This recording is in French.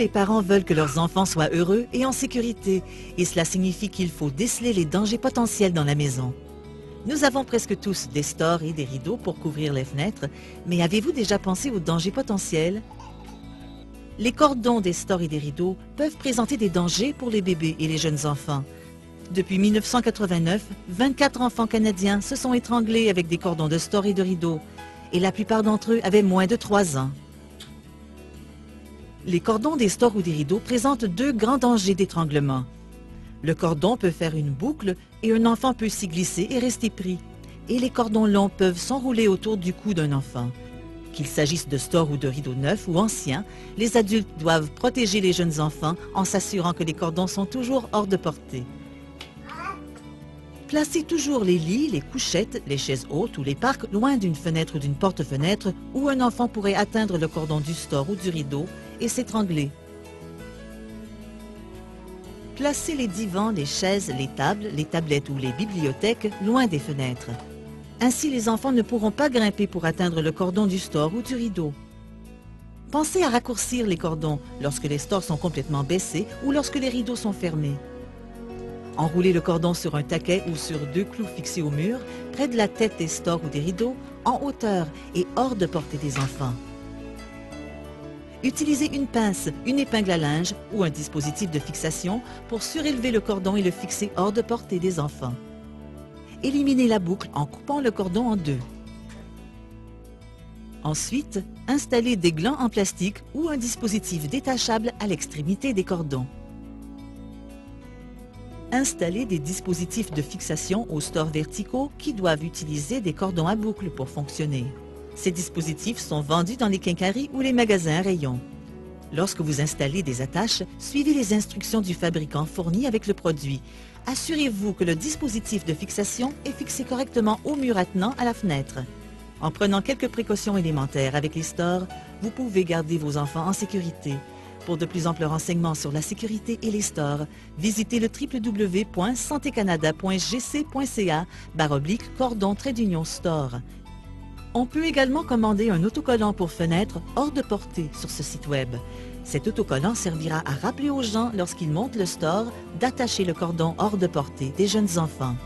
les parents veulent que leurs enfants soient heureux et en sécurité, et cela signifie qu'il faut déceler les dangers potentiels dans la maison. Nous avons presque tous des stores et des rideaux pour couvrir les fenêtres, mais avez-vous déjà pensé aux dangers potentiels? Les cordons des stores et des rideaux peuvent présenter des dangers pour les bébés et les jeunes enfants. Depuis 1989, 24 enfants canadiens se sont étranglés avec des cordons de stores et de rideaux, et la plupart d'entre eux avaient moins de 3 ans. Les cordons des stores ou des rideaux présentent 2 grands dangers d'étranglement. Le cordon peut faire une boucle et un enfant peut s'y glisser et rester pris. Et les cordons longs peuvent s'enrouler autour du cou d'un enfant. Qu'il s'agisse de stores ou de rideaux neufs ou anciens, les adultes doivent protéger les jeunes enfants en s'assurant que les cordons sont toujours hors de portée. Placez toujours les lits, les couchettes, les chaises hautes ou les parcs loin d'une fenêtre ou d'une porte-fenêtre où un enfant pourrait atteindre le cordon du store ou du rideau et s'étrangler. Placez les divans, les chaises, les tables, les tablettes ou les bibliothèques loin des fenêtres. Ainsi, les enfants ne pourront pas grimper pour atteindre le cordon du store ou du rideau. Pensez à raccourcir les cordons lorsque les stores sont complètement baissés ou lorsque les rideaux sont fermés. Enroulez le cordon sur un taquet ou sur 2 clous fixés au mur, près de la tête des stores ou des rideaux, en hauteur et hors de portée des enfants. Utilisez une pince, une épingle à linge ou un dispositif de fixation pour surélever le cordon et le fixer hors de portée des enfants. Éliminez la boucle en coupant le cordon en 2. Ensuite, installez des glands en plastique ou un dispositif détachable à l'extrémité des cordons. Installez des dispositifs de fixation aux stores verticaux qui doivent utiliser des cordons à boucle pour fonctionner. Ces dispositifs sont vendus dans les quincailleries ou les magasins à rayons. Lorsque vous installez des attaches, suivez les instructions du fabricant fournies avec le produit. Assurez-vous que le dispositif de fixation est fixé correctement au mur attenant à la fenêtre. En prenant quelques précautions élémentaires avec les stores, vous pouvez garder vos enfants en sécurité. Pour de plus amples renseignements sur la sécurité et les stores, visitez le www.santécanada.gc.ca/cordon-store. On peut également commander un autocollant pour fenêtres hors de portée sur ce site web. Cet autocollant servira à rappeler aux gens lorsqu'ils montent le store d'attacher le cordon hors de portée des jeunes enfants.